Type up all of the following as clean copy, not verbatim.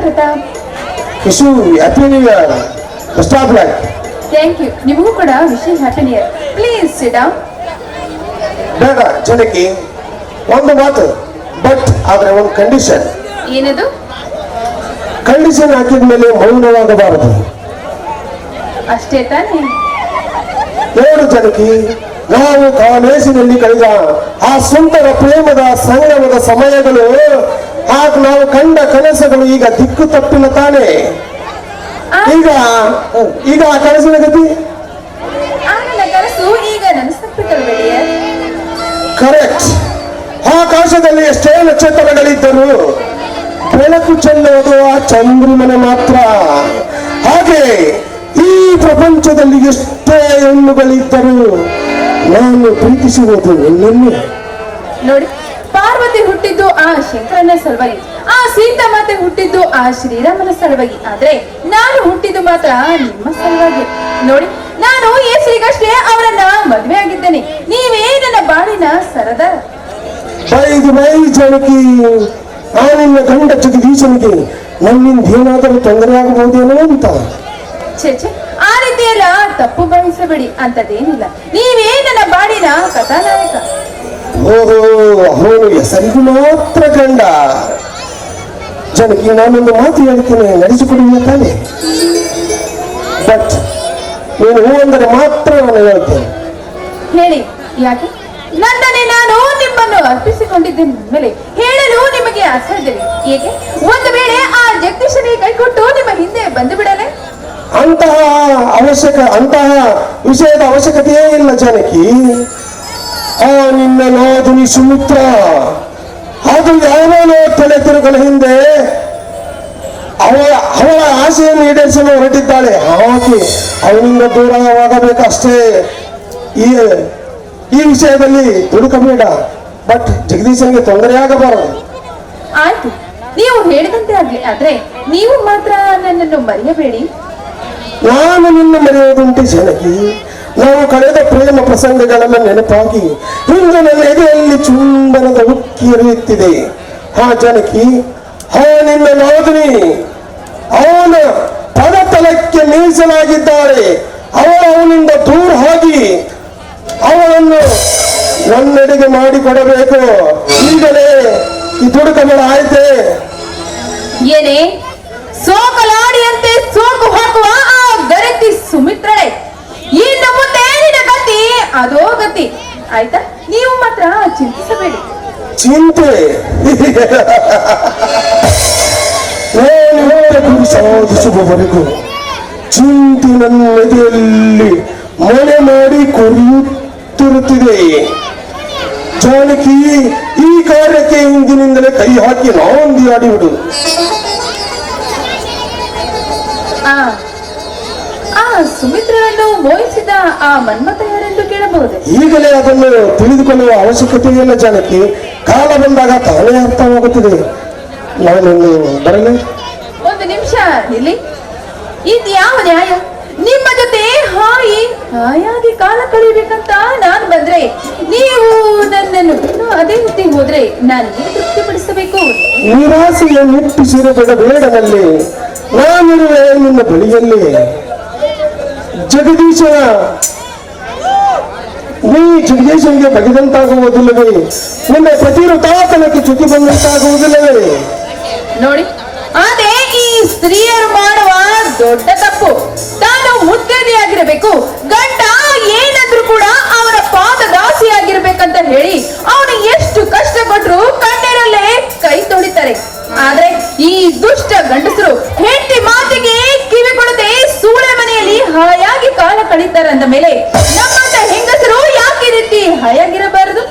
Pratap. Wish you happy new year. Best of luck. Thank you. ನಿಮಗೂ ಕೂಡ ವಿಶೇಷ happy new year. Please sit down. ಬೇಡ ಜನಕ್ಕೆ ಒಂದು ಮಾತು, ಬಟ್ ಆದ್ರೆ ಒಂದು ಕಂಡೀಷನ್. ಏನದು? ಕಂಡೀಷನ್ ಹಾಕಿದ ಮೇಲೆ ಮೌನವಾಗಬಾರದು. ಅಷ್ಟೇ ತಾನೇ? ನೋಡು ಜನಕಿ, ನಾವು ಕಾಲೇಜಿನಲ್ಲಿ ಕಳೆದ ಆ ಸುಂದರ ಪ್ರೇಮದ ಸಂಗಮದ ಸಮಯಗಳು, ಆಗ ನಾವು ಕಂಡ ಕನಸುಗಳು ಈಗ ದಿಕ್ಕು ತಪ್ಪಿಲ್ಲ ತಾನೆ. ಈಗ ಆ ಕನಸಿನ ಗತಿ ನನ್ನ ಕನಸು ಈಗ ನನಸಲ್ಪಟ್ಟಲ್ಬೇಡಿಯ. ಕರೆಕ್ಟ್. ಆಕಾಶದಲ್ಲಿ ಎಷ್ಟೇ ನಕ್ಷತ್ರಗಳಿದ್ದರು, ಬೆಳಕು ಚೆಲ್ಲುವುದು ಆ ಚಂದ್ರಮನೆ ಮಾತ್ರ. ಹಾಗೆ ಈ ಪ್ರಪಂಚದಲ್ಲಿ ಎಷ್ಟೇ ಹೆಣ್ಣುಗಳಿದ್ದರು, ನಾನು ಪ್ರೀತಿಸುವುದು ನಿನ್ನನ್ನು. ನೋಡಿ, ಪಾರ್ವತಿ ಹುಟ್ಟಿದ್ದು ಆ ಶಂಕರನ ಸಲುವಾಗಿ, ಆ ಸೀತಾ ಮಾತೆ ಹುಟ್ಟಿದ್ದು ಆ ಶ್ರೀರಾಮನ ಸಲುವಾಗಿ, ಆದ್ರೆ ನಾನು ಹುಟ್ಟಿದ್ದು ಮಾತ್ರ ನಿಮ್ಮ ಸಲುವಾಗಿ. ನೋಡಿ, ನಾನು ಈಗಷ್ಟೇ ಅವರನ್ನ ಮದುವೆ ಆಗಿದ್ದೇನೆ. ನೀವೇ ನನ್ನ ಬಾಳಿನ ಸರದಾರ. ಬೈ ಜನಕಿ, ಆ ನಿನ್ನ ಗಂಡ ಜಗದೀಶನಿಗೆ ನನ್ನಿಂದ ಏನಾದರೂ ತೊಂದರೆ ಆಗಬಹುದೇನೋ ಅಂತ. ಛೇ, ಆ ರೀತಿಯೆಲ್ಲ ತಪ್ಪು ಭಾವಿಸಬೇಡಿ. ಅಂತದೇನಿಲ್ಲ. ನೀವೇ ನನ್ನ ಬಾಳಿನ ಕಥಾನಾಯಕ. ಓಹೋ, ಅವನು ಹೆಸರಿಗೂ ಮಾತ್ರ ಗಂಡ. ಜನಕಿ, ನಾನೊಂದು ಮಾತು ಹೇಳ್ತೀನಿ, ನಡೆಸಿಕೊಡುವ ತಾನೆ. ಬಟ್ ನೀನು ಹೂ ಅಂದರೆ ಮಾತ್ರ ನಾನು ಹೇಳ್ತೇನೆ. ಹೇಳಿ. ಯಾಕೆ? ನನ್ನನ್ನೇ ನಾನು ನಿಮ್ಮನ್ನು ಅರ್ಪಿಸಿಕೊಂಡಿದ್ದೇನೆ ಮೇಲೆ ಹೇಳಲು ನಿಮಗೆ ಅಸಾಧ್ಯವಿದೆ. ಏಕೆ? ಒಂದು ವೇಳೆ ಆ ಜಗದೀಶನಿಗೆ ಕೈಕೊಟ್ಟು ನಿಮ್ಮ ಹಿಂದೆ ಬಂದು ಬಿಡಲೆ? ಅಂತಹ ವಿಷಯದ ಅವಶ್ಯಕತೆಯೇ ಇಲ್ಲ ಜನಕಿ. ಆ ನಿನ್ನ ನಾದುನಿ ಸುಮಿತ್ರ, ಅದು ಯಾವನೋ ತಲೆ ತಿರುಗಲ ಹಿಂದೆ ಅವಳ ಆಸೆಯನ್ನು ಈಡೇರಿಸಲು ಹೊರಟಿದ್ದಾಳೆ. ಹಾಗೆ ಅವನಿಂದ ದೂರವಾಗಬೇಕಷ್ಟೇ. ಈ ವಿಷಯದಲ್ಲಿ ದುಡುಕಬೇಡ, ಬಟ್ ಜಗದೀಶನಿಗೆ ತೊಂದರೆಯಾಗಬಾರದು. ಆಯ್ತು, ನೀವು ಹೇಳಿದಂತೆ ಆಗ್ಲಿ. ಆದ್ರೆ ನೀವು ಮಾತ್ರ ನನ್ನನ್ನು ಮರೆಯಬೇಡಿ. ನಾನು ನಿನ್ನ ಮರೆಯುವುದುಂಟೆ ಜನಕಿ. ನಾವು ಕಳೆದ ಪ್ರೇಮ ಪ್ರಸಂಗಗಳೆಲ್ಲ ನೆನಪಾಗಿ ಇಂದು ನನ್ನ ಎದೆಯಲ್ಲಿ ಚುಂಬನದ ಉಕ್ಕಿ ಹರಿಯುತ್ತಿದೆ. ಹಾ ಜನಕಿ, ಹಾ ನಿನ್ನ ನಾದಿನಿ ಅವನ ಪದತಲಕ್ಕೆ ಮೀಸಲಾಗಿದ್ದಾಳೆ. ಅವನಿಂದ ದೂರ ಹೋಗಿ ಅವಳನ್ನು ನನ್ನೆಡೆಗೆ ಮಾಡಿಕೊಡಬೇಕು. ಈಗಲೇ ಈ ದುಡುಕಬೇಡ, ಆಯ್ತೆ? ಏನೇ ಸೋಕಲಾಡಿಯಂತೆ ಸೋಕು ಹಾಕುವ ಆ ಗರತಿ ಸುಮಿತ್ರಳೆ, ಇನ್ನು ಮುಂದೆ ನಿನ್ನ ಗತಿ ಅದೋ ಗತಿ. ಆಯ್ತಾ? ನೀವು ಮಾತ್ರ ಚಿಂತಿಸಬೇಡಿ. ಚಿಂತೆ ಗುರಿ ಸಾಧಿಸುವವರೆಗೂ ಚಿಂತೆ ನನ್ನ ಎದೆಯಲ್ಲಿ ಮನೆ ಮಾಡಿ ಕೊರಿಯುತ್ತಿರುತ್ತಿದೆ. ಜಾನಕಿ, ಈ ಕಾರ್ಯಕ್ಕೆ ಹಿಂದಿನಿಂದಲೇ ಕೈ ಹಾಕಿ ನಾವೊಂದಿ ಆಡಿಬಿಡು. ಆ ಸುಮಿತ್ರನನ್ನು ಮೋಹಿಸಿದ ಆ ಮನ್ಮಥ ಯಾರೆಂದು ಕೇಳಬಹುದು? ಈಗಲೇ ಅದನ್ನು ತಿಳಿದುಕೊಳ್ಳುವ ಅವಶ್ಯಕತೆ ಇಲ್ಲ ಜಾನಕಿ. ಕಾಲ ಬಂದಾಗ ತಾನೇ ಅರ್ಥವಾಗುತ್ತದೆ. ನಾನು ಬರಲೇ? ಒಂದು ನಿಮಿಷ ಇಲ್ಲಿ. ಇದು ಯಾವ ನ್ಯಾಯ? ನಿಮ್ಮ ಜೊತೆ ಹಾಯಾಗಿ ಕಾಲ ಕಳಿಬೇಕಂತ ನಾನು ಬಂದ್ರೆ ನೀವು ನನ್ನನ್ನು ಅದೇ ರೀತಿ ಹೋದ್ರೆ ನಾನು ತೃಪ್ತಿಪಡಿಸಬೇಕು. ನಿರಾಸೆಯ ನಿಟ್ಟಿಸಿರಬೇಡ ಬೇಡನಲ್ಲಿ, ನಾನಿರುವೆ ನಿನ್ನ ಬಳಿಯಲ್ಲಿ. ಜಗದೀಶನಿಗೆ ಬಗೆದಂತಾಗುವುದಿಲ್ಲವೇ? ನಿನ್ನ ಪ್ರತಿರುತಾತನಕ್ಕೆ ಚ್ಯುತಿ ಬಂದಂತಾಗುವುದಿಲ್ಲವೇ? ನೋಡಿ, ಅದೇ ಈ ಸ್ತ್ರೀಯರು ಮಾಡುವ ದೊಡ್ಡ ತಪ್ಪು. ತಾನು ಮುತ್ತೈದೆಯಾಗಿರಬೇಕು, ಗಂಡ ಏನಾದ್ರೂ ಕೂಡ ಅವರ ಪಾದ ದಾಸಿಯಾಗಿರ್ಬೇಕಂತ ಹೇಳಿ ಅವನು ಎಷ್ಟು ಕಷ್ಟಪಟ್ಟರು ಕಣ್ಣೀರಲ್ಲೇ ಕೈ ತೊಳಿತಾರೆ. ಆದ್ರೆ ಈ ದುಷ್ಟ ಗಂಡಸರು ಹೆಂಡತಿ ಮಾತಿಗೆ ಕಿವಿ ಕೊಡದೆ ಸೂಳೆ ಮನೆಯಲ್ಲಿ ಹಾಯಾಗಿ ಕಾಲ ಕಳೀತಾರೆ. ಅಂದ ಮೇಲೆ ನಮ್ಮಂತ ಹೆಂಗಸರು ಯಾಕೆ ಈ ರೀತಿ ಹಾಯಾಗಿರಬಾರದು?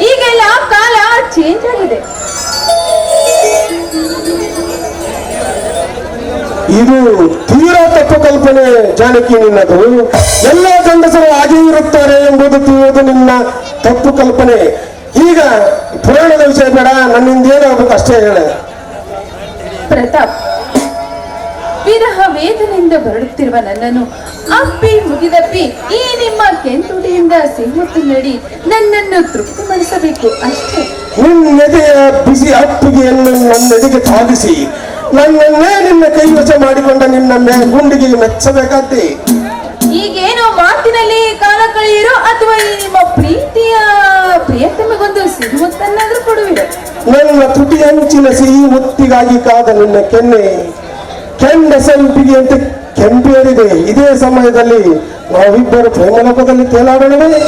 ಈಗೆಲ್ಲ ಕಾಲ ಚೇಂಜ್ ಆಗಿದೆ. ಇದು ತೀರಾ ತಪ್ಪು ಕಲ್ಪನೆ ಜಾನಕಿ ನಿನ್ನದು. ಎಲ್ಲ ಗಂಡಸರು ಹಾಗೆ ಇರುತ್ತಾರೆ ಎಂಬುದು ತಿಳಿಯೋದು ನಿನ್ನ ತಪ್ಪು ಕಲ್ಪನೆ. ಈಗ ಪುರಾಣದ ವಿಷಯ ಬೇಡ, ನನ್ನಿಂದ ಏನಾಗಬೇಕು ಅಷ್ಟೇ ಹೇಳ. ಪ್ರತಾಪ್, ವಿರಹ ವೇದನೆಯಿಂದ ಬರಡುತ್ತಿರುವ ನನ್ನನ್ನು ಅಪ್ಪಿ ಮುಗಿದಪ್ಪಿ ಈ ನಿಮ್ಮ ಕೆಂತುಡಿಯಿಂದ ಸಿಂಹತ್ತು ನಡಿ ನನ್ನನ್ನು ತೃಪ್ತಿಪಡಿಸಬೇಕು ಅಷ್ಟೇ. ನಿನ್ನೆದೆಯ ಬಿಸಿ ಅಪ್ಪಿಗೆಯನ್ನು ನನ್ನೆದೆಗೆ ತಾಗಿಸಿ ನನ್ನನ್ನೇ ನಿನ್ನ ಕೈವಶ ಮಾಡಿಕೊಂಡ ನಿನ್ನ ಗುಂಡಿಗೆ ಮೆಚ್ಚಬೇಕಾದ್ದೆ. ಈಗೇನು ಮಾತಿನಲ್ಲಿ ಕಾಲ ಕಳೆಯಿರೋ ಅಥವಾ ಈ ನಿಮ್ಮ ಪ್ರೀತಿಯ ಪ್ರಿಯತಮೆಗೊಂದು ಸಿಗುತ್ತನ್ನಾದ್ರೂ ಕೊಡುವಿರ? ನನ್ನ ತುಟಿ ಅಂಚಿನ ಸಿಹಿ ಮುತ್ತಿಗಾಗಿ ಕಾದ ನಿನ್ನ ಕೆಂಡ ಸಂಪಿಗೆ ಅಂತ ಕೆಂಪೇರಿದೆ. ಇದೇ ಸಮಯದಲ್ಲಿ ನಾವಿಬ್ಬರು ಪ್ರೇಮಲೋಕದಲ್ಲಿ ತೇಲಾಡೋಣವೇ?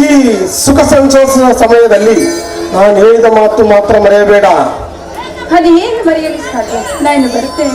ಈ ಸುಖ ಸಂತೋಷದ ಸಮಯದಲ್ಲಿ ನಾನು ಹೇಳಿದ ಮಾತು ಮಾತ್ರ ಮರೆಯಬೇಡ. ಅದೇನು ಮರೆಯಲು ಸಾಧ್ಯ? ನಾನು ಬರುತ್ತೇನೆ.